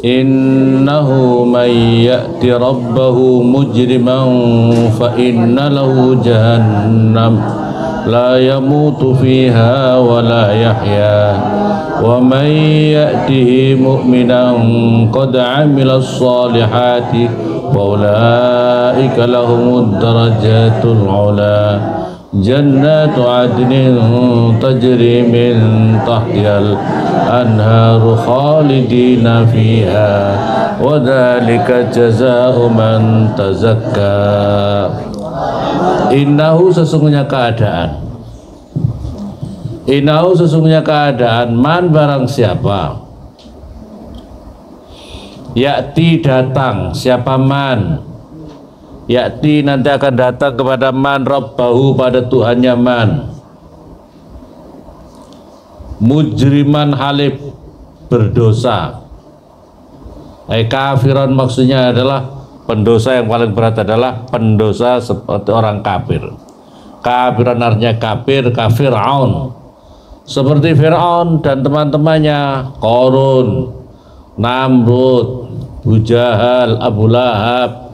Innahu may ya'ti rabbahu mujriman fa inna lahu jahannam la yamutu fiha wa la yahya wa may ya'tihi mu'minan qad 'amila as-salihati fa ulaika lahumud darajatul 'ula jannatu 'adnin tajri min tahtihal anharu khalidina fiha wa dzalika jazaa'u man tazakka. Innahu sesungguhnya keadaan man barang siapa yakti datang, siapa man yakti nanti akan datang kepada man rabbahu pada Tuhannya man mujriman halif berdosa kafiran maksudnya adalah pendosa yang paling berat adalah pendosa seperti orang kafir. Kafiran artinya kafir, kafiraun. Seperti Fir'aun dan teman-temannya, Qarun, Namrud, Abu Jahal, Abu Lahab.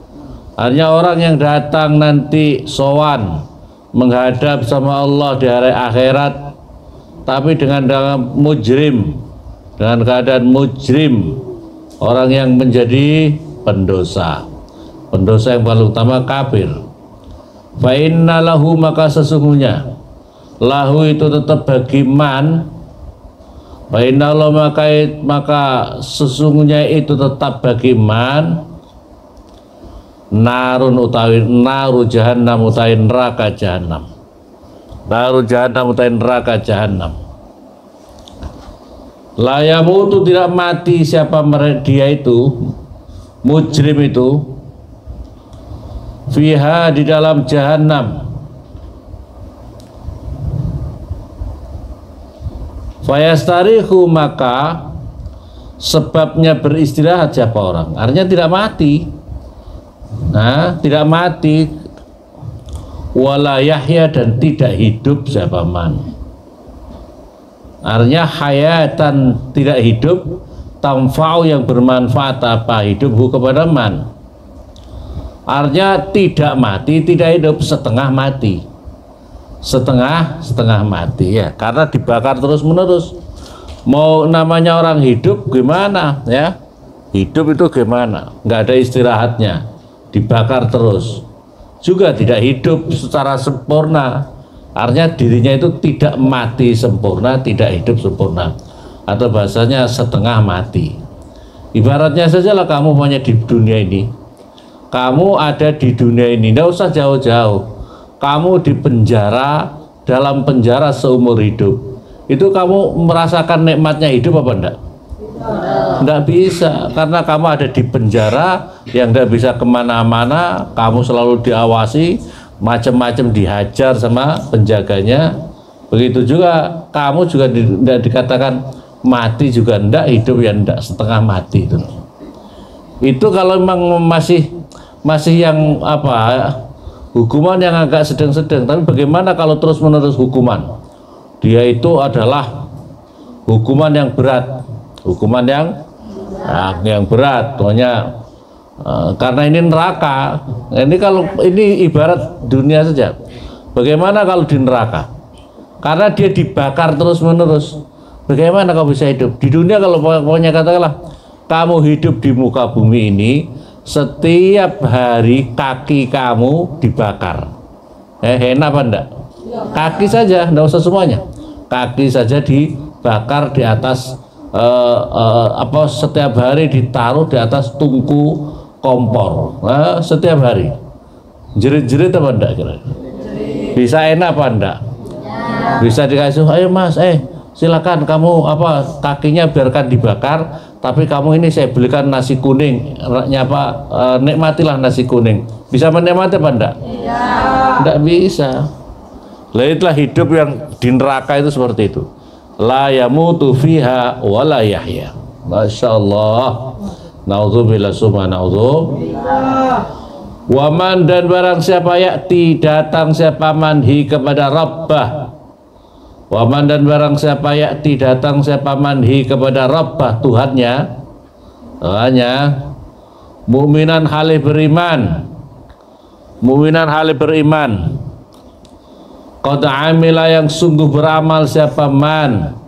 Artinya orang yang datang nanti sowan menghadap sama Allah di hari akhirat, tapi dengan mujrim, dengan keadaan mujrim, orang yang menjadi pendosa. Pendosa yang paling utama kafir. Fa inna lahu maka sesungguhnya lahu itu tetap bagi man. Fa inna lahu maka sesungguhnya itu tetap bagi man narun utawi naru jahannam utawi neraka jahannam. Naru jahannam utawi neraka jahannam. La yamutu tidak mati siapa dia itu mujrim itu fiha di dalam jahannam fayastarihu maka sebabnya beristirahat siapa orang artinya tidak mati tidak mati wala yahya dan tidak hidup siapa man artinya hayatan tidak hidup tamfa'u yang bermanfaat apa hidupku kepada man artinya tidak mati tidak hidup setengah mati setengah mati ya karena dibakar terus menerus. Mau namanya orang hidup gimana ya, hidup itu gimana, nggak ada istirahatnya, dibakar terus juga tidak hidup secara sempurna. Artinya dirinya itu tidak mati sempurna, tidak hidup sempurna, atau bahasanya setengah mati. Ibaratnya sajalah kamu hanya di dunia ini, kamu ada di dunia ini, tidak usah jauh-jauh, kamu di penjara, dalam penjara seumur hidup, itu kamu merasakan nikmatnya hidup apa enggak? Enggak bisa, karena kamu ada di penjara yang tidak bisa kemana-mana, kamu selalu diawasi, macam-macam dihajar sama penjaganya. Begitu juga kamu juga tidak dikatakan mati juga enggak, hidup ya enggak, setengah mati itu kalau memang masih yang apa, hukuman yang agak sedang-sedang. Tapi bagaimana kalau terus-menerus hukuman? Dia itu adalah hukuman yang berat, hukuman yang berat, pokoknya karena ini neraka. Ini kalau ini ibarat dunia saja. Bagaimana kalau di neraka? Karena dia dibakar terus-menerus. Bagaimana kau bisa hidup di dunia? Kalau pokoknya katakanlah kamu hidup di muka bumi ini, setiap hari kaki kamu dibakar. Enak apa enggak? Kaki saja, enggak usah semuanya. Kaki saja dibakar di atas setiap hari ditaruh di atas tungku kompor. Setiap hari. Jerit-jerit apa enggak kira? Bisa enak apa enggak? Bisa dikasih, ayo mas, silakan kamu kakinya biarkan dibakar, tapi kamu ini saya belikan nasi kuning, nikmatilah nasi kuning. Bisa menikmati apa enggak? Iya. Enggak bisa. Lah itulah hidup yang di neraka itu seperti itu. La yamutu fiha wa la yahya. Masya Allah. Naudzubillah summa naudzubillah. Waman dan barang siapa yakti datang siapa manhi kepada Rabbah. Waman dan barang siapa yakti datang siapa manhi kepada Rabbah Tuhannya. Makanya mukminan halih beriman, mukminan halih beriman, qad amila yang sungguh beramal siapa man,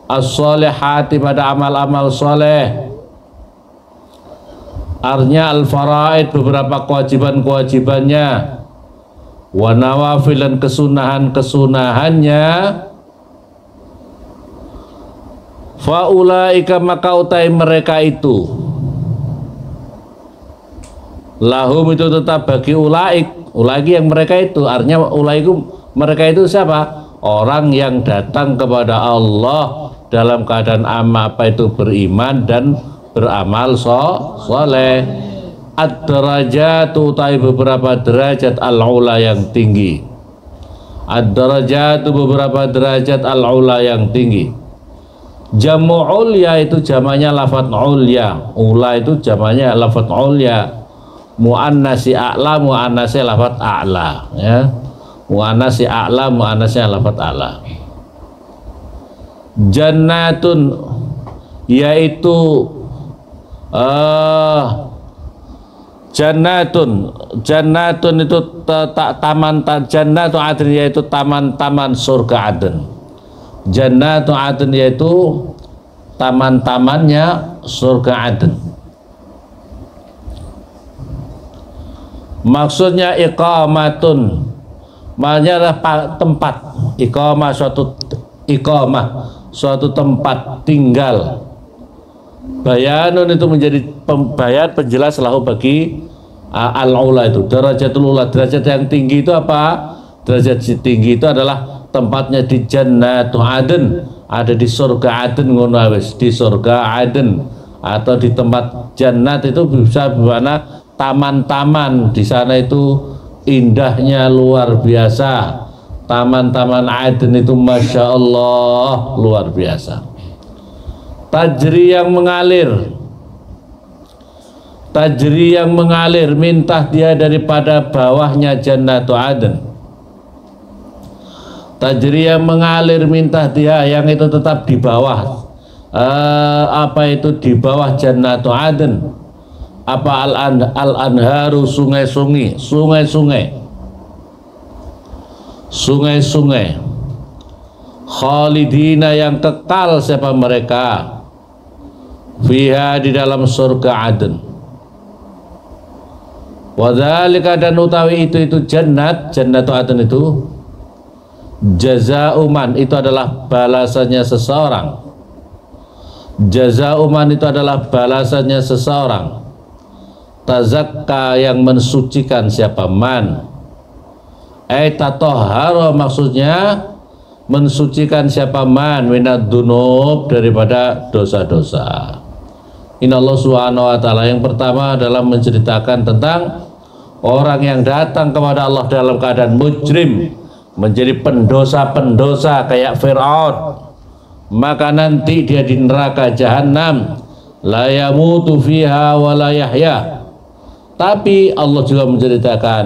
as-solihati pada amal-amal soleh. Artinya al-faraid beberapa kewajiban-kewajibannya, wa nawafil dan kesunahan-kesunahannya. Faulaika maka utai mereka itu, lahum itu tetap bagi ulaik, ulaik yang mereka itu, artinya ulaikum mereka itu siapa? Orang yang datang kepada Allah dalam keadaan apa itu beriman dan beramal soleh. Ad-darajat utai beberapa derajat al-ula yang tinggi. Ad-darajat beberapa derajat al-ula yang tinggi. Jamu ulya itu jamannya lafadz ulya, ula itu jamannya lafadz ulya. Muannasi a'la, muannasi lafadz a'la, ya. Muannasi a'la, muannasi lafadz a'la. Jannatun yaitu jannatun itu taman jannatu adn yaitu taman-taman surga Aden. Jannatu Aden yaitu taman-tamannya surga Aden. Maksudnya iqamatun, maknanya adalah tempat. Iqamah suatu tempat tinggal. Bayanun itu menjadi bayan penjelas lahu bagi al-ula itu. Darajatul ula, derajat yang tinggi itu apa? Derajat tinggi itu adalah tempatnya di Jannatu Aden, ada di surga Aden, ngono wis, di surga Aden atau di tempat jannat itu bisa bermakna taman-taman. Di sana itu indahnya luar biasa. Taman-taman Aden itu masya Allah luar biasa. Tajri yang mengalir, tajri yang mengalir, mintah dia daripada bawahnya Jannatu Aden. Tajri yang mengalir mintah dia yang itu tetap di bawah apa itu di bawah Jannatu Aden. Apa al-anharu sungai-sungai, sungai-sungai khalidina yang kekal siapa mereka fiha di dalam surga Aden. Wadzalika dan utawi itu Jannatu Aden itu jazauman itu adalah balasannya seseorang. Jazauman itu adalah balasannya seseorang. Tazakka yang mensucikan siapa man. Tatoharo maksudnya mensucikan siapa man minad dunub daripada dosa-dosa. Inallah subhanahu wa ta'ala yang pertama adalah menceritakan tentang orang yang datang kepada Allah dalam keadaan mujrim, menjadi pendosa-pendosa kayak Fir'aun, maka nanti dia di neraka jahanam, la yamutu fiha wa la yahya. Tapi Allah juga menceritakan,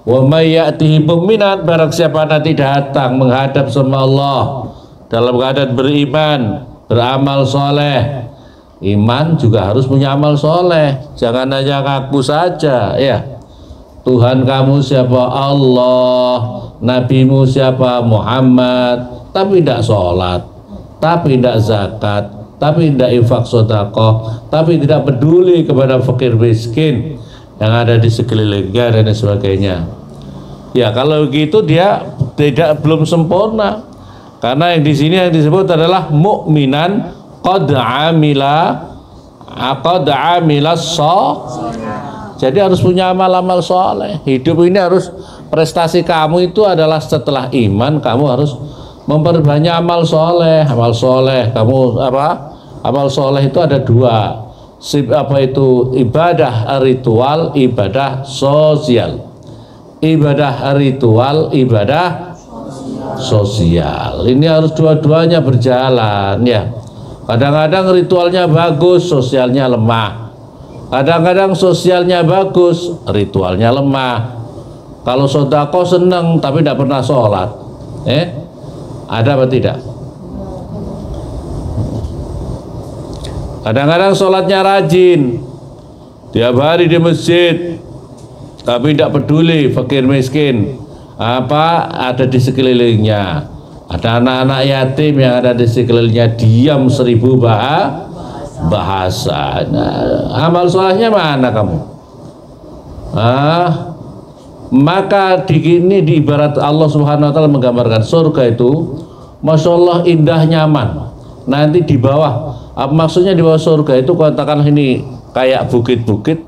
wa may ya'tihi mu'minat, barang siapa nanti datang menghadap sama Allah dalam keadaan beriman, beramal soleh. Iman juga harus punya amal soleh, jangan hanya ngaku saja ya. Tuhan kamu siapa? Allah. Nabimu siapa? Muhammad. Tapi tidak sholat, tapi tidak zakat, tapi tidak infak sedekah, tapi tidak peduli kepada fakir miskin yang ada di sekelilingnya dan sebagainya. Ya kalau begitu dia belum sempurna, karena yang di sini yang disebut adalah mukminan qad amila Jadi harus punya amal-amal soleh. Hidup ini harus, prestasi kamu itu adalah setelah iman kamu harus memperbanyak amal soleh. Amal soleh kamu apa? Amal soleh itu ada dua. Apa itu? Ibadah ritual, ibadah sosial. Ibadah ritual, ibadah sosial. Ini harus dua-duanya berjalan ya. Kadang-kadang ritualnya bagus, sosialnya lemah. Kadang-kadang sosialnya bagus, ritualnya lemah. Kalau sodako seneng tapi tidak pernah sholat, ada apa tidak? Kadang-kadang sholatnya rajin, tiap hari di masjid, tapi tidak peduli fakir miskin apa ada di sekelilingnya. Ada anak-anak yatim yang ada di sekelilingnya, diam 1000 bahasa. Nah, amal solehnya mana kamu? Maka ini di ibarat Allah Subhanahu Wa Taala menggambarkan surga itu, masya Allah indah nyaman. Nanti di bawah, maksudnya di bawah surga itu katakan ini kayak bukit-bukit,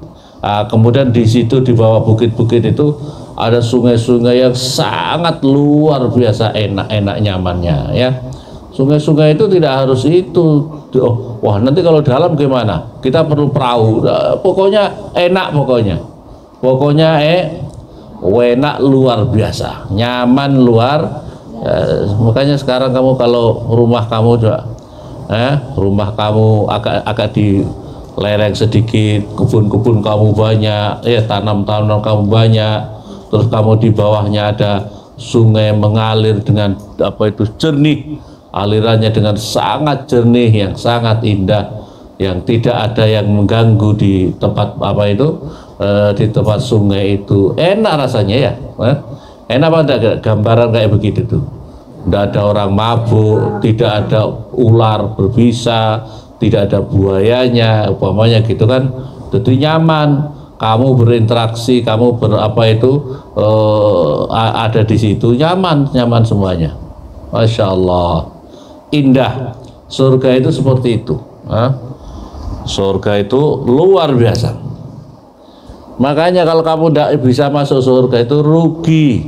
kemudian di situ di bawah bukit-bukit itu ada sungai-sungai yang sangat luar biasa enak nyamannya ya. Sungai-sungai itu tidak harus itu. Wah nanti kalau dalam gimana? Kita perlu perahu. Pokoknya enak pokoknya enak luar biasa, nyaman luar. Makanya sekarang kamu kalau rumah kamu juga rumah kamu agak di lereng sedikit, kebun-kebun kamu banyak, tanam-tanam kamu banyak, terus kamu di bawahnya ada sungai mengalir dengan jernih, alirannya dengan sangat jernih, yang sangat indah, yang tidak ada yang mengganggu di tempat di tempat sungai itu. Enak rasanya ya, enak apa enggak gambaran kayak begitu tuh? Tidak ada orang mabuk, tidak ada ular berbisa, tidak ada buayanya, umpamanya gitu kan. Jadi nyaman, kamu berinteraksi, kamu ada di situ, nyaman semuanya. Masya Allah, indah. Surga itu seperti itu. Surga itu luar biasa. Makanya kalau kamu tidak bisa masuk surga itu rugi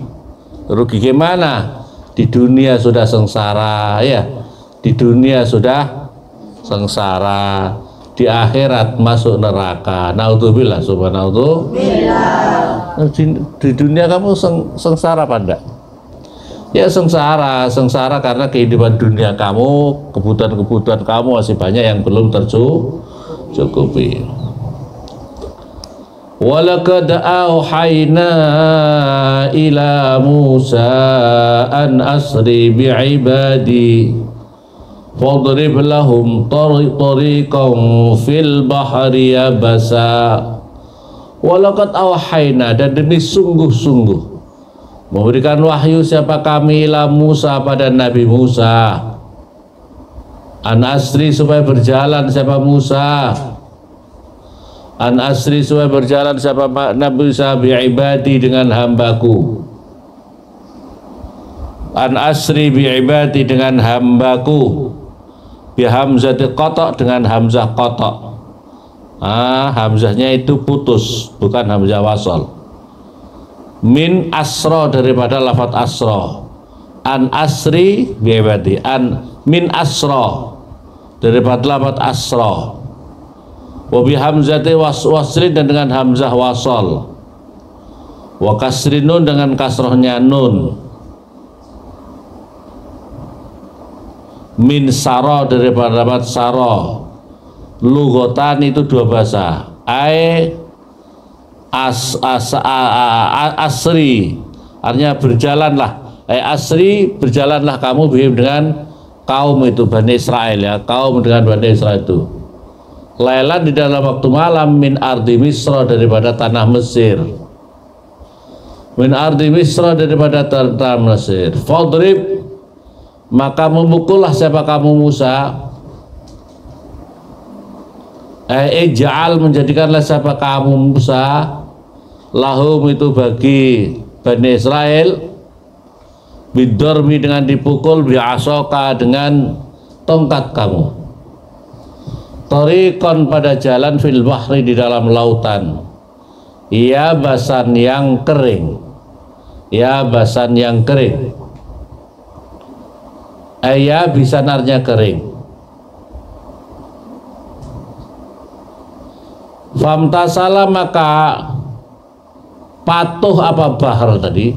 gimana? Di dunia sudah sengsara ya, di dunia sudah sengsara, di akhirat masuk neraka. Naudzubillah, subhanallah. Di dunia kamu sengsara apa enggak? Ya sengsara karena kehidupan dunia kamu, kebutuhan kamu masih banyak yang belum tercukupi. Walaqad auhayna ila Musa an asri bi'ibadi fadrib lahum tariqan fil bahri yabasa. Walaqad auhayna, dan demi sungguh-sungguh memberikan wahyu siapa kami ila Musa pada Nabi Musa, an asri supaya berjalan siapa Musa, an asri supaya berjalan siapa Nabi Musa bi'ibadi dengan hambaku, an asri bi'ibadi dengan hambaku, bihamzati qotok dengan hamzah qotok. Hamzahnya itu putus, bukan hamzah wasol. Min asro, daripada lafadz asro. An asri bi'ibadi, min asro, daripada lafadz asro. Wabi hamzati wasri, dan dengan hamzah wasol. Wa kasri nun, dengan kasrohnya nun. Min saro, daripada dapat saro. Lugotan itu dua bahasa. Asri artinya berjalanlah. Asri, berjalanlah kamu bihim dengan kaum itu, Bani Israel ya, kaum dengan Bani Israel itu. Lailan, di dalam waktu malam, min ardi Misra, daripada tanah Mesir. Min ardi Misra, daripada tanah Mesir. Fadrib, maka memukullah siapa kamu Musa. Ij'al, menjadikanlah siapa kamu Musa, lahum itu bagi Bani Israel, bidormi dengan dipukul, bi'asoka dengan tongkat kamu, tariqan pada jalan, fil bahri di dalam lautan, ya basan yang kering, ya basan yang kering, ya bisanarnya kering. Famtasala, maka patuh apa bahar tadi?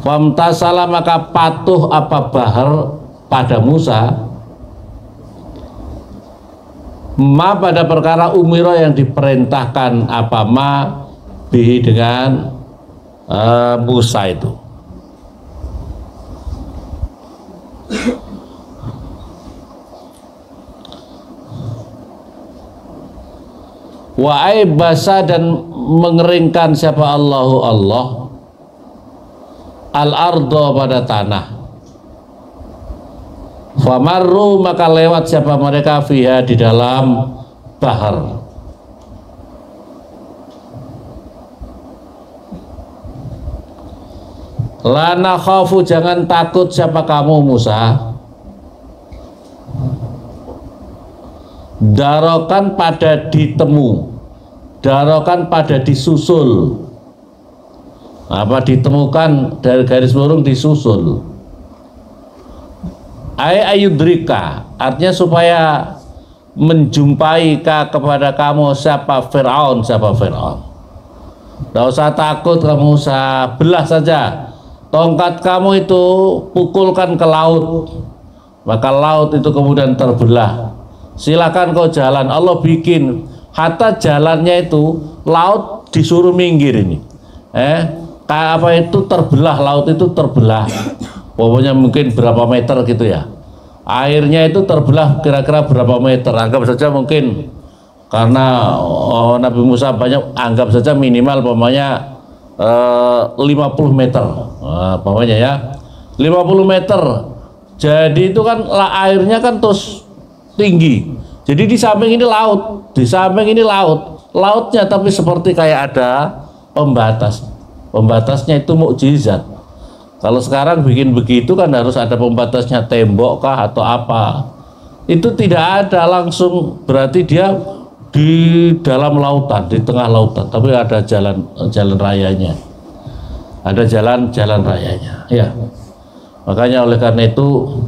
Famtasala, maka patuh apa bahar pada Musa, ma pada perkara umiro yang diperintahkan apa ma bihi dengan Musa itu. Wa aibasa, dan mengeringkan siapa Allahu Allah al-ardo, pada tanah. Famarru, maka lewat siapa mereka fiha, di dalam bahar. La nakhafu, jangan takut siapa kamu Musa, darokan pada ditemu, darokan pada disusul. Apa ditemukan, dari garis burung disusul. Ayudrika, artinya supaya menjumpai kepada kamu siapa Fir'aun, siapa Fir'aun. Tidak usah takut kamu, Musa, belah saja tongkat kamu itu, pukulkan ke laut, maka laut itu kemudian terbelah. Silakan kau jalan, Allah bikin hatta jalannya itu laut disuruh minggir ini. Kayak apa itu terbelah, laut itu terbelah. Pokoknya mungkin berapa meter gitu ya. Airnya itu terbelah kira-kira berapa meter. Anggap saja mungkin karena Nabi Musa banyak, anggap saja minimal pokoknya 50 meter, pokoknya ya 50 meter. Jadi itu kan airnya kan terus tinggi. Jadi di samping ini laut, di samping ini laut, lautnya tapi seperti kayak ada pembatas. Pembatasnya itu mukjizat. Kalau sekarang bikin begitu kan harus ada pembatasnya, tembok kah atau apa. Itu tidak ada, langsung berarti dia di dalam lautan, di tengah lautan, tapi ada jalan rayanya, ada jalan rayanya. Ya, makanya oleh karena itu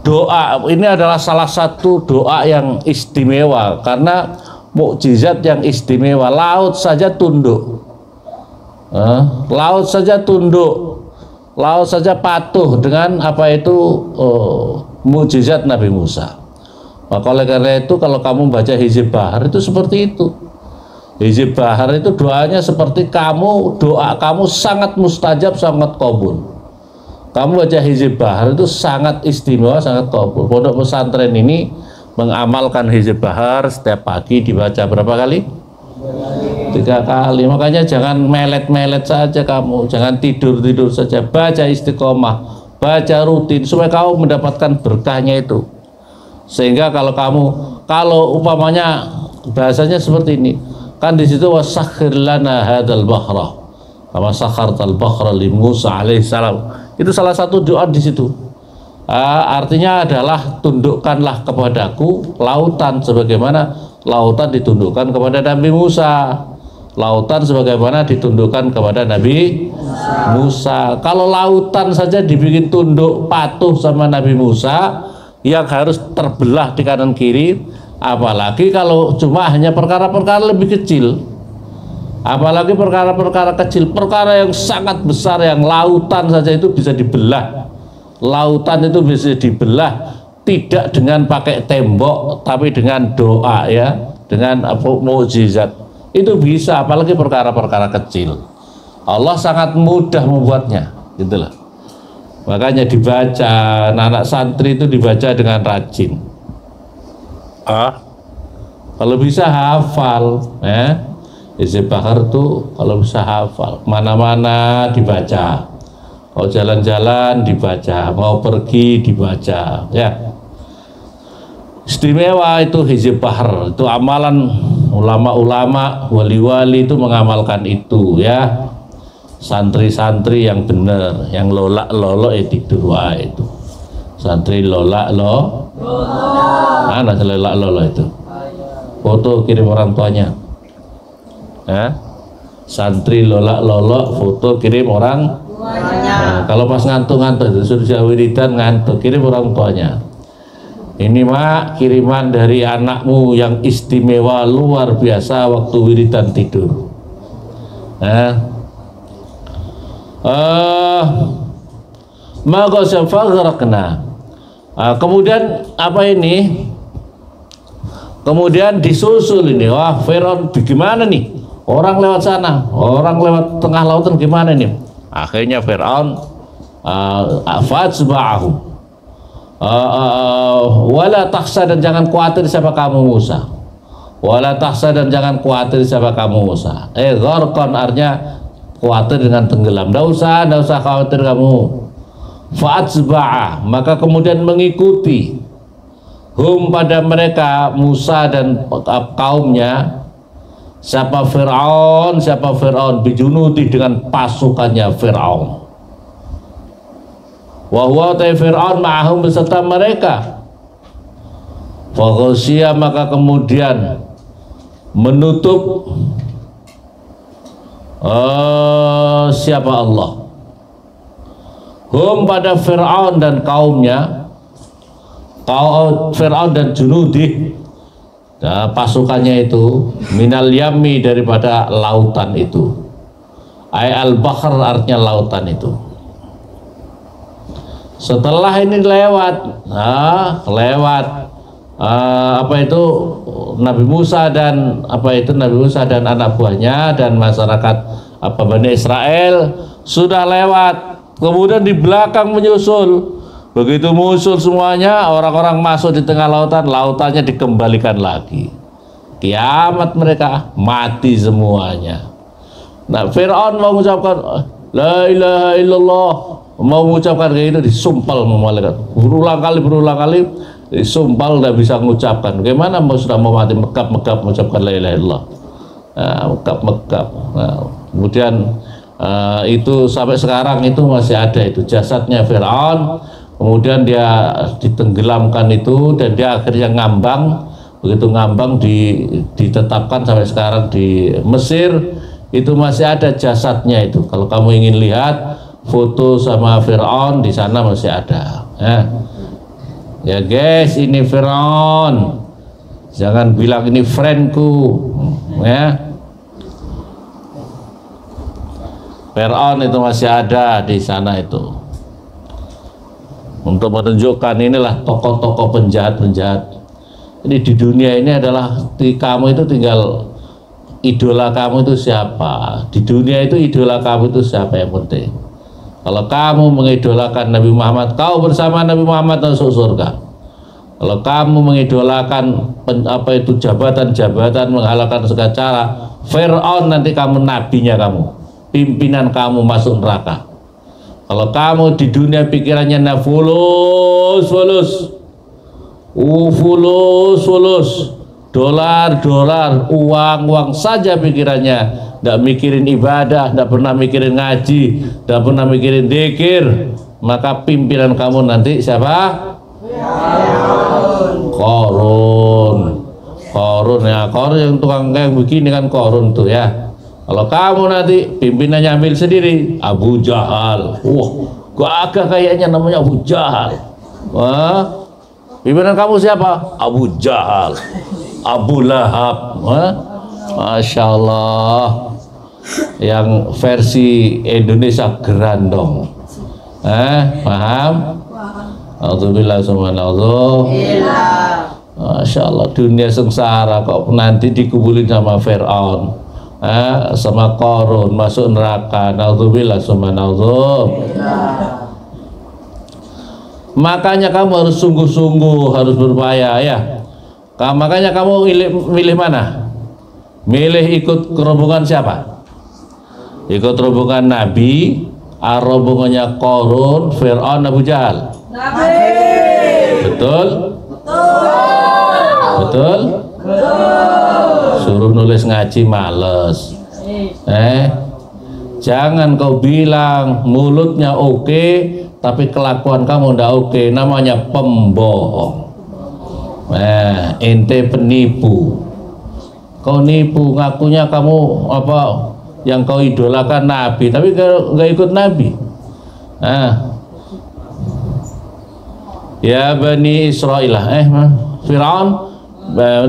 doa ini adalah salah satu doa yang istimewa karena mukjizat yang istimewa. Laut saja tunduk, laut saja tunduk, laut saja patuh dengan apa itu mukjizat Nabi Musa. Maka oleh karena itu kalau kamu baca Hizib Bahar itu seperti itu. Hizib Bahar itu doanya seperti kamu, doa kamu sangat mustajab, sangat kabul. Kamu baca Hizib Bahar itu sangat istimewa, sangat kabul. Pondok pesantren ini mengamalkan Hizib Bahar setiap pagi dibaca berapa kali? 3 kali. Makanya jangan melet-melet saja kamu, jangan tidur-tidur saja. Baca istiqomah, baca rutin supaya kamu mendapatkan berkahnya itu. Sehingga kalau umpamanya bahasanya seperti ini, kan di situ wasakhir lana hadzal bahra kama sakhartal bahra li Musa alaihissalam. Itu salah satu doa di situ. Artinya adalah tundukkanlah kepadaku lautan sebagaimana lautan ditundukkan kepada Nabi Musa. Lautan sebagaimana ditundukkan kepada Nabi Musa. Kalau lautan saja dibikin tunduk patuh sama Nabi Musa, yang harus terbelah di kanan kiri, apalagi kalau cuma hanya perkara-perkara lebih kecil, apalagi perkara-perkara kecil, perkara yang sangat besar, yang lautan saja itu bisa dibelah. Lautan itu bisa dibelah tidak dengan pakai tembok, tapi dengan doa, ya, dengan mukjizat itu bisa, apalagi perkara-perkara kecil. Allah sangat mudah membuatnya, gitulah. Makanya dibaca, anak santri itu dibaca dengan rajin. Kalau bisa hafal, Hizib Bahar itu kalau bisa hafal, mana-mana dibaca. Mau jalan-jalan dibaca, mau pergi dibaca, ya. Istimewa itu Hizib Bahar, itu amalan ulama-ulama, wali-wali itu mengamalkan itu, ya. Santri-santri yang benar, yang lolak-lolok itu doa itu. Santri lolak-lolok. Mana lolak-lolok itu? Foto kirim orang tuanya. Santri lolak-lolok, foto kirim orang tuanya. Kalau pas ngantuk-ngantuk itu sudah wiridan ngantuk, kirim orang tuanya. Ini mak, kiriman dari anakmu yang istimewa luar biasa waktu wiridan tidur. Kemudian apa ini? Kemudian disusul ini, wah Firaun gimana nih? Orang lewat sana, orang lewat tengah lautan gimana nih? Akhirnya Firaun fadzba'ahu wala takhsha, dan jangan khawatir siapa kamu Musa. Wala tahsa dan jangan khawatir siapa kamu Musa. Gharqan artinya khawatir dengan tenggelam. Nggak usah khawatir kamu. Fa'atsba'a maka kemudian mengikuti hum pada mereka Musa dan kaumnya siapa Fir'aun bijunudi dengan pasukannya Fir'aun. Wa huwa Fir'aun ma'ahum beserta mereka. Faghasyiya maka kemudian menutup siapa Allah hum pada Fir'aun dan kaumnya, Fir'aun dan junudi pasukannya itu minal yami daripada lautan itu, ay al-bahr artinya lautan itu. Setelah ini lewat Nabi Musa dan anak buahnya dan masyarakat Bani Israel sudah lewat, kemudian di belakang menyusul. Begitu musuh semuanya, orang-orang masuk di tengah lautan, lautannya dikembalikan lagi. Kiamat mereka, mati semuanya. Nah, Fir'aun mau mengucapkan la ilaha illallah, mau mengucapkan kayak itu disumpal malaikat. Berulang kali disumpal, tidak bisa mengucapkan. Bagaimana sudah mau mati megap mengucapkan la ilaha illallah. Megap. Nah, kemudian itu sampai sekarang itu masih ada itu jasadnya Fir'aun. Kemudian dia ditenggelamkan itu dan dia akhirnya ngambang. Begitu ngambang ditetapkan sampai sekarang di Mesir, itu masih ada jasadnya itu. Kalau kamu ingin lihat foto sama Fir'aun di sana masih ada. Ya guys, ini Fir'aun. Jangan bilang ini friendku, ya. Fir'aun itu masih ada di sana itu. Untuk menunjukkan inilah tokoh-tokoh penjahat-penjahat. Ini di dunia ini adalah kamu itu tinggal idola kamu itu siapa. Di dunia itu idola kamu itu siapa yang penting. Kalau kamu mengidolakan Nabi Muhammad, kau bersama Nabi Muhammad masuk surga. Kalau kamu mengidolakan jabatan-jabatan menghalalkan segala cara, Fir'aun nanti kamu nabinya kamu, pimpinan kamu masuk neraka. Kalau kamu di dunia pikirannya fulus, dolar, uang saja pikirannya, tidak mikirin ibadah, tidak pernah mikirin ngaji, tidak pernah mikirin dzikir, maka pimpinan kamu nanti siapa? Korun yang tukang kayak begini kan korun tuh ya. Kalau kamu nanti pimpinannya ambil sendiri, Abu Jahal. Wah, gak agak kayaknya namanya Abu Jahal. Wah, pimpinan kamu siapa? Abu Jahal, Abu Lahab. Wah, Masya Allah. Yang versi Indonesia gerandong. Paham? Alhamdulillah subhanallah. Masya Allah, dunia sengsara kok nanti dikumpulin sama Fir'aun. Sama Korun masuk neraka. Naudzubillah subhanallah. Makanya kamu harus sungguh-sungguh, harus berupaya ya. Makanya kamu milih mana? Milih ikut rombongan siapa? Ikut rombongan Nabi, rombongannya Korun, Fir'aun, Abu Jahal. Betul? Suruh nulis ngaji males. Jangan kau bilang mulutnya oke, tapi kelakuan kamu ndak oke, namanya pembohong. Ente penipu. Kau nipu, ngakunya kamu yang kau idolakan Nabi, tapi nggak ikut Nabi. Ya Bani Israel, Fir'aun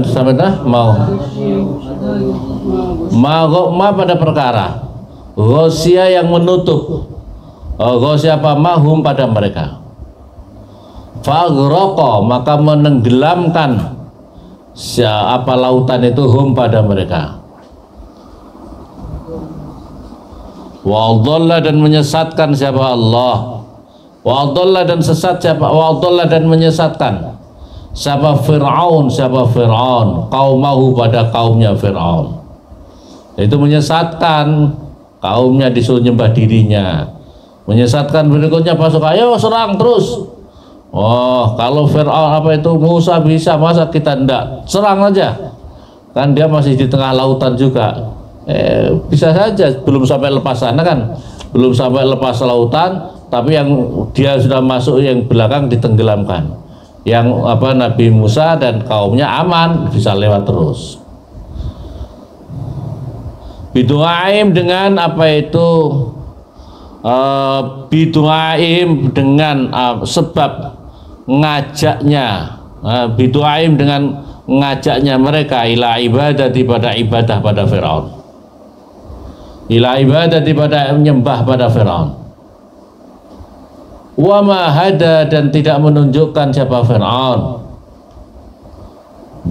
sampai mau pada perkara Ghosya yang menutup Ghosya mahum pada mereka, faghraqa maka menenggelamkan lautan itu hum pada mereka, wa dhalla dan menyesatkan siapa Allah, wa dhalla dan sesat siapa, wa dhalla dan menyesatkan Siapa Fir'aun? Siapa Fir'aun? Qaumahu, pada kaumnya Fir'aun. Itu menyesatkan kaumnya, disuruh nyembah dirinya. Menyesatkan berikutnya pasukan, ayo serang terus. Oh, kalau Fir'aun Musa bisa, masa kita enggak? Serang aja. Kan dia masih di tengah lautan juga. Bisa saja, belum sampai lepas sana kan. Belum sampai lepas lautan, tapi yang dia sudah masuk yang belakang ditenggelamkan. Yang Nabi Musa dan kaumnya aman, bisa lewat terus. Bidu'aim dengan bidu'aim dengan sebab ngajaknya, bidu'aim dengan ngajaknya mereka ila ibadati, pada ibadah pada Fir'aun, ila ibadati, pada menyembah pada Fir'aun. Wa ma hada, dan tidak menunjukkan siapa Fir'aun.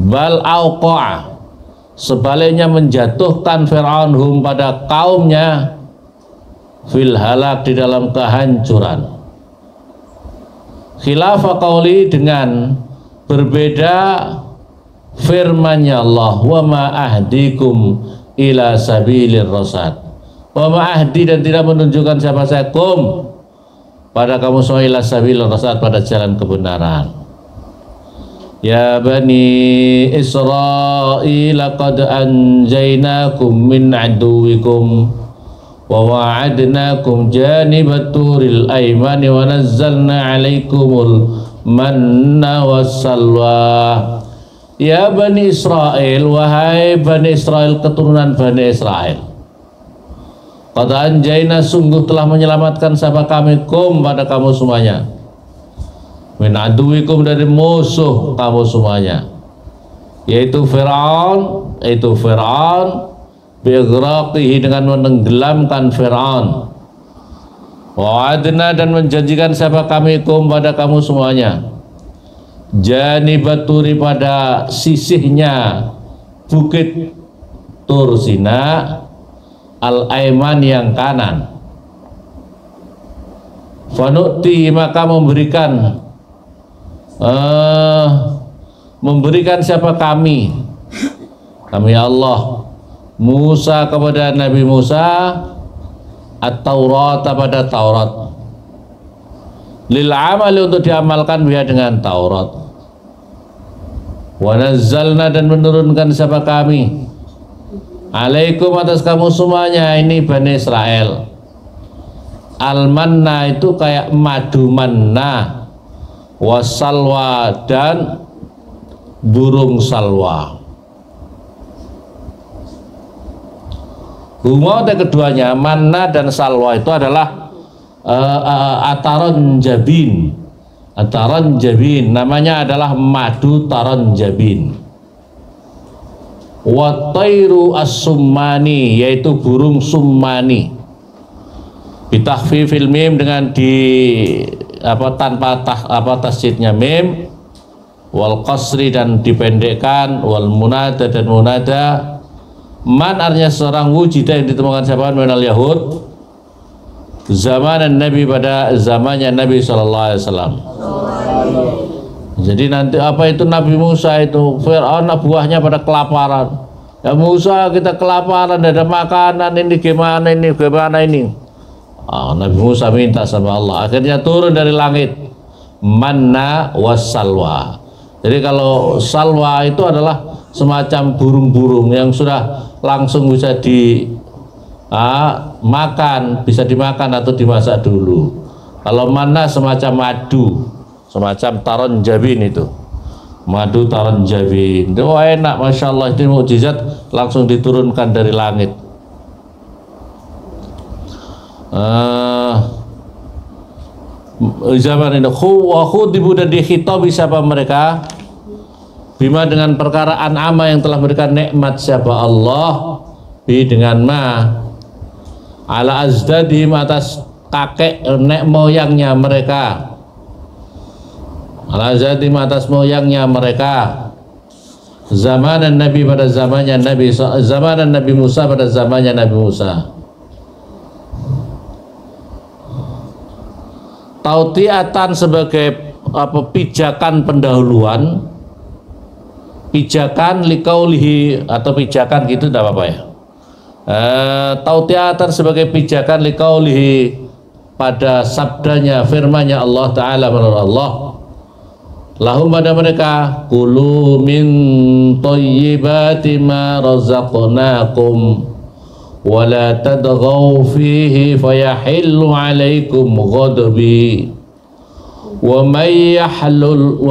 Bal auqa'a, sebaliknya menjatuhkan Fir'aun hum, pada kaumnya, fil halak, di dalam kehancuran. Khilafa qauli, dengan berbeda firman-Nya Allah, wa ma ahdikum ila sabilir rasyad. Wa ma ahdi, dan tidak menunjukkan siapa saya kum, pada kamu semua, ila sabilir rasyad, pada jalan kebenaran. Ya Bani Israil, qad anjaynakum min aduwikum wa wa'adnakum janibat turil aymani wa nazzalna alaikumul manna wassalwa. Ya Bani Israil, wahai Bani Israil, keturunan Bani Israil, qad anjayna, sungguh telah menyelamatkan siapa kami, kum, pada kamu semuanya, min aduwikum, dari musuh kamu semuanya, yaitu Fir'aun, biighraqihi, dengan menenggelamkan Fir'aun. Wa'adna, dan menjanjikan siapa kami, kum, pada kamu semuanya, janibat turi, pada sisihnya bukit Tur Sina, al-aiman, yang kanan. Fanu'ti, maka memberikan siapa kami Allah, Musa, kepada Nabi Musa, at-Taurat, pada Taurat, lil amali, untuk diamalkan biha, dengan Taurat. Wa nazzalna, dan menurunkan siapa kami, alaikum, atas kamu semuanya, ini Bani Israel, al-manna, itu kayak madu manna, wassalwa, dan burung salwa. Huma, keduanya, manna dan salwa, itu adalah ataron jabin. Ataron jabin, namanya adalah madu taron jabin. Wa tairu as-summani, yaitu burung summani. Bitakhfifil mim, dengan tanpa tasydidnya mim, wal qasri, dan dipendekkan, wal munada, dan munada. Man, artinya seorang wujida, yang ditemukan siapa, minal yahud, zaman Nabi, pada zamannya Nabi SAW. Jadi nanti itu Nabi Musa itu, Fir'aun buahnya pada kelaparan. Ya Musa, kita kelaparan, ada makanan, ini gimana ini. Nabi Musa minta sama Allah, akhirnya turun dari langit manna wassalwa. Jadi kalau salwa itu adalah semacam burung-burung yang sudah langsung bisa makan, bisa dimakan atau dimasak dulu. Kalau manna semacam madu, semacam taron jabin, itu madu taron jabin. Itu enak, masya Allah, itu mukjizat, langsung diturunkan dari langit. Zaman ini khudibu, dan dikhitabi siapa mereka, bima, dengan perkara an'ama, yang telah berikan nikmat siapa Allah, bi, dengan ma, ala azdadihim, atas kakek nek moyangnya mereka, ala azdadihim, atas moyangnya mereka, zaman Nabi, pada zamannya Nabi, zaman Nabi Musa, pada zamannya Nabi Musa. Tautiatan, sebagai pijakan pendahuluan, pijakan likaulihi atau pijakan gitu tidak apa-apa ya. Tautiatan sebagai pijakan likaulihi pada sabdanya, firmannya Allah Ta'ala menurut Allah, lahum pada mereka, kulu min thayyibati ma razaqnakum wa la tadghaw fihi fayahillu alaikum ghadabi wa may yahlul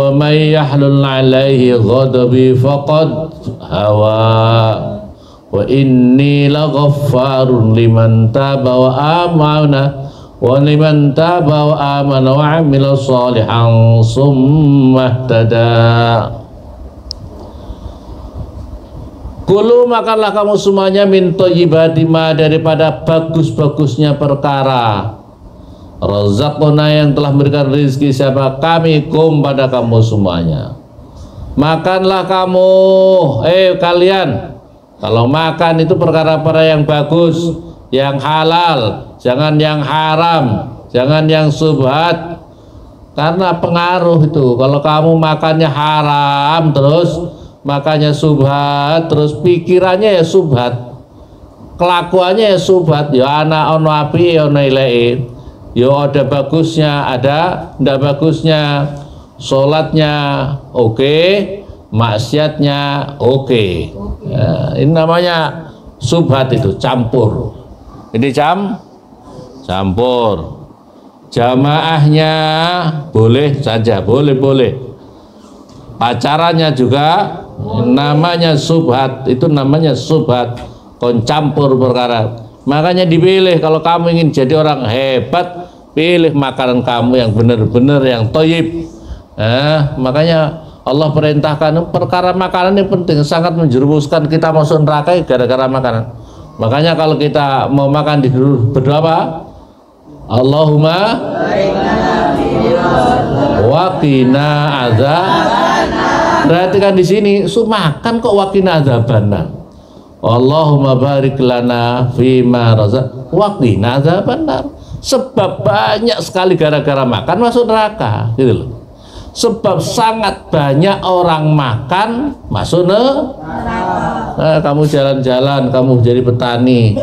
alaihi ghadabi faqad hawa wa inni laghaffarun liman taba wa amana wa liman taba wa amana wa amila shalihan summa ihtada. Kulu makanlah kamu semuanya min thayyibati ma daripada bagus-bagusnya perkara razaqna yang telah memberikan rezeki siapa kami kum pada kamu semuanya. Makanlah kamu kalian. Kalau makan itu perkara-perkara yang bagus, yang halal, jangan yang haram, jangan yang subhat, karena pengaruh itu. Kalau kamu makannya haram terus makannya subhat, terus pikirannya ya subhat, kelakuannya ya subhat, ya anak ono api ya ono ilai, ya ada bagusnya, ada ndak bagusnya, sholatnya oke, maksiatnya oke. Ya, ini namanya subhat, itu campur. Ini campur. Jamaahnya boleh saja, boleh. Pacarannya juga namanya subhat, itu namanya subhat, campur perkara. Makanya dipilih, kalau kamu ingin jadi orang hebat, pilih makanan kamu yang benar-benar yang thayyib. Makanya Allah perintahkan perkara makanan ini penting, sangat menjerumuskan kita masuk neraka gara-gara makanan. Makanya kalau kita mau makan di berdoa apa? Allahumma waqina adzabannar. Perhatikan di sini, makan kok waqina adzabannar. Allahumma barik lana fima razaq waqina adzabannar. Sebab banyak sekali gara-gara makan masuk neraka, gitu loh. Sebab sangat banyak orang makan masuk neraka. Kamu jalan-jalan, kamu jadi petani,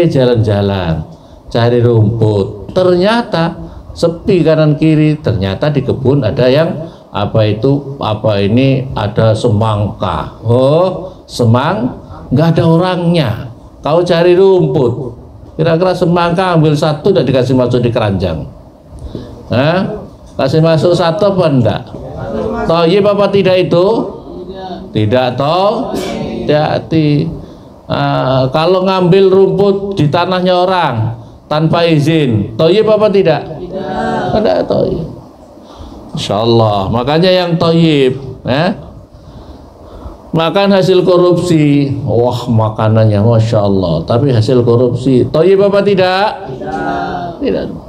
jalan-jalan cari rumput, ternyata sepi kanan kiri, ternyata di kebun ada yang ada semangka. Nggak ada orangnya. Kau cari rumput, kira-kira semangka ambil satu udah dikasih masuk di keranjang. Kasih masuk satu apa enggak? Thayyib apa tidak itu? Tidak toh? Hati-hati. Kalau ngambil rumput di tanahnya orang tanpa izin, thayyib apa tidak? Tidak thayyib. Insyaallah. Makanya yang thayyib, makan hasil korupsi, wah makanannya masya Allah, tapi hasil korupsi, thayyib apa tidak? Tidak.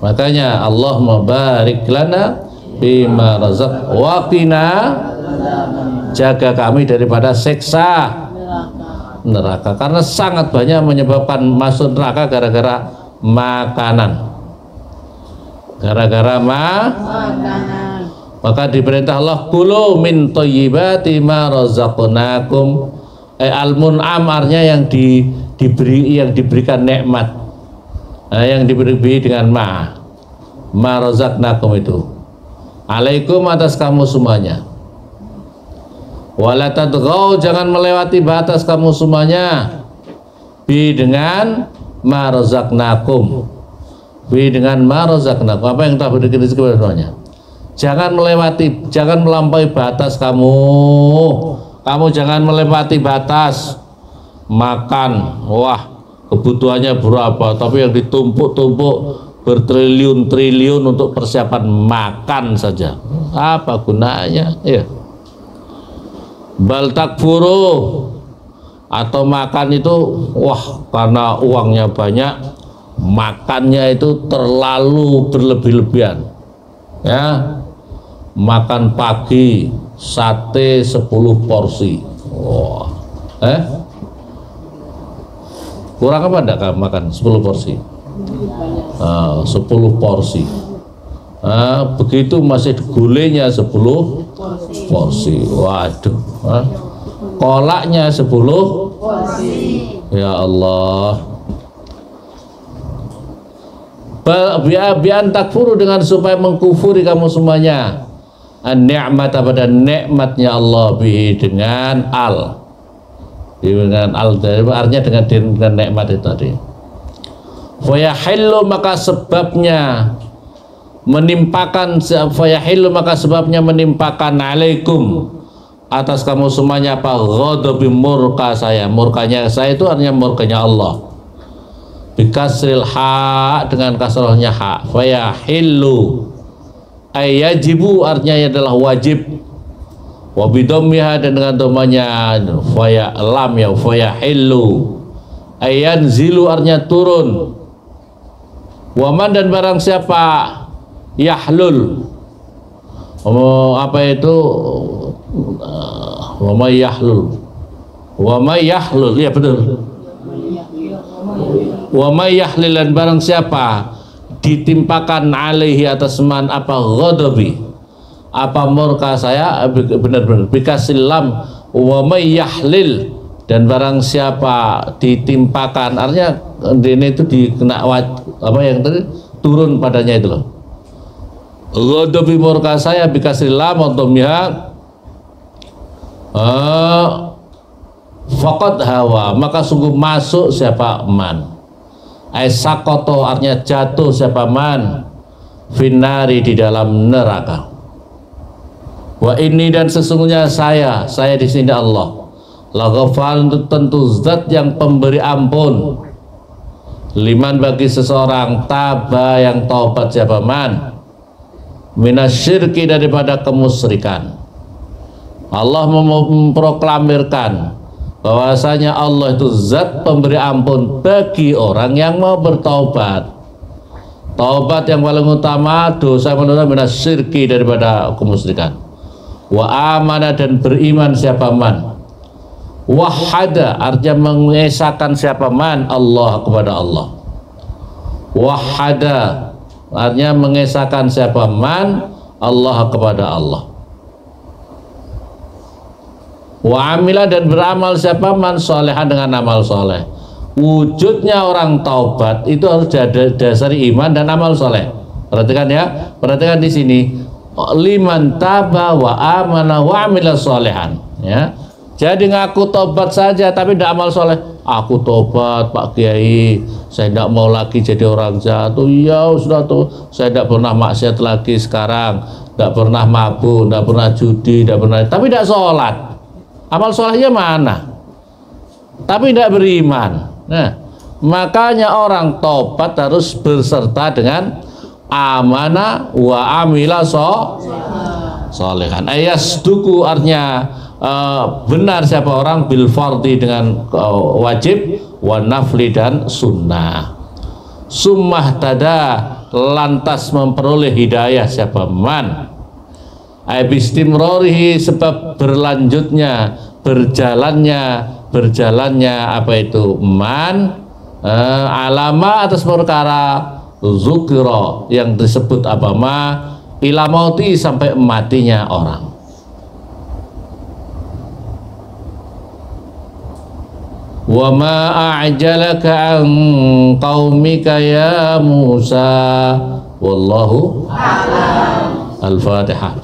Makanya Allahumma barik lana bima razaq waqina, jaga kami daripada siksa neraka, karena sangat banyak menyebabkan masuk neraka gara-gara makanan. Gara-gara makanan. Maka diperintah Allah kulu min thayyibati ma razaqnakum. Al-mun'am artinya yang diberikan nikmat. Yang diberi dengan ma razaqnakum itu alaikum, atas kamu semuanya. Wala tadghaw, jangan melewati batas kamu semuanya, dengan ma razaqnakum, dengan ma razaqnakum, apa yang telah diberikan kepada semuanya. Jangan melampaui batas kamu jangan melewati batas makan. Wah, kebutuhannya berapa, tapi yang ditumpuk-tumpuk bertriliun-triliun untuk persiapan makan saja, apa gunanya? Ya. Bal takfuru, atau makan itu karena uangnya banyak, makannya itu terlalu berlebih-lebihan. Ya, makan pagi sate 10 porsi. Kurang apa enggak kamu makan 10 porsi? 10 porsi. begitu masih gulenya 10 porsi. Waduh, kolaknya 10 porsi. Ya Allah. Bian takfuru, dengan supaya mengkufuri kamu semuanya an-ni'mat, pada nikmatnya Allah, bihi dengan dengan artinya dengan nikmat itu tadi. Fayahillu, maka sebabnya menimpakan, alaikum, atas kamu semuanya apa, ghadabi, murka saya. Murkanya saya itu artinya murkanya Allah, bikasril ha, dengan kasrahnya ha. Fayahillu ayajibu, artinya adalah wajib. Wabidhammiha, dan dengan domanya faya lam ya, fayahillu. Ayanzilu, artinya turun. Waman, dan barang siapa yahlul, apa itu wama yahlul, ya betul. Wama yahlil, dan barang siapa ditimpakan alaihi, atas man apa, ghadabi, apa murka saya, benar-benar bikasil lam, wama yahlil, dan barang siapa ditimpakan, artinya ini itu dikena apa yang tadi turun padanya itu loh, ghadabi, murka saya, bikasil lam atau mihak, faqad hawa, maka sungguh masuk siapa man. Aisakoto, artinya jatuh siapa man, finari, di dalam neraka. Wa ini, dan sesungguhnya saya di sini Allah, laghafal, tentu zat yang pemberi ampun, liman, bagi seseorang, taba, yang taubat siapa man, minasyirki, daripada kemusyrikan. Allah memproklamirkan bahwasanya Allah itu zat pemberi ampun bagi orang yang mau bertaubat. Taubat yang paling utama, dosa menurut minasyirki, daripada kemusyrikan. Wa amana, dan beriman siapa man. Wahada, artinya mengesahkan siapa man Allah, kepada Allah. Wahada, artinya mengesahkan siapa man Allah, kepada Allah. Wa amila, dan beramal siapa man solehan, dengan amal soleh. Wujudnya orang taubat itu harus dasari iman dan amal soleh. Perhatikan ya, perhatikan di sini, liman taba wa amana wa amila solehan, ya. Jadi ngaku taubat saja tapi tidak amal soleh. Aku taubat Pak Kiai, saya tidak mau lagi jadi orang jahat. Ya sudah tuh, saya tidak pernah maksiat lagi sekarang, tidak pernah mabuk, tidak pernah judi, tidak pernah, tapi tidak sholat. Amal solehnya mana? Tapi tidak beriman. Nah, makanya orang tobat harus berserta dengan amanah wa amila solehan. Ayasduku, artinya benar siapa orang, bil fardi, dengan wajib, wa nafli, dan sunnah. Summah tada, lantas memperoleh hidayah siapa man. Abistimrorihi, sebab berlanjutnya, berjalannya apa itu man, alama, atas perkara zukiro, yang disebut apa ma, ila mauti, sampai matinya orang. Wa ma a'jalaka an qaumika ya Musa, wallahu a'lam. Al-Fatihah.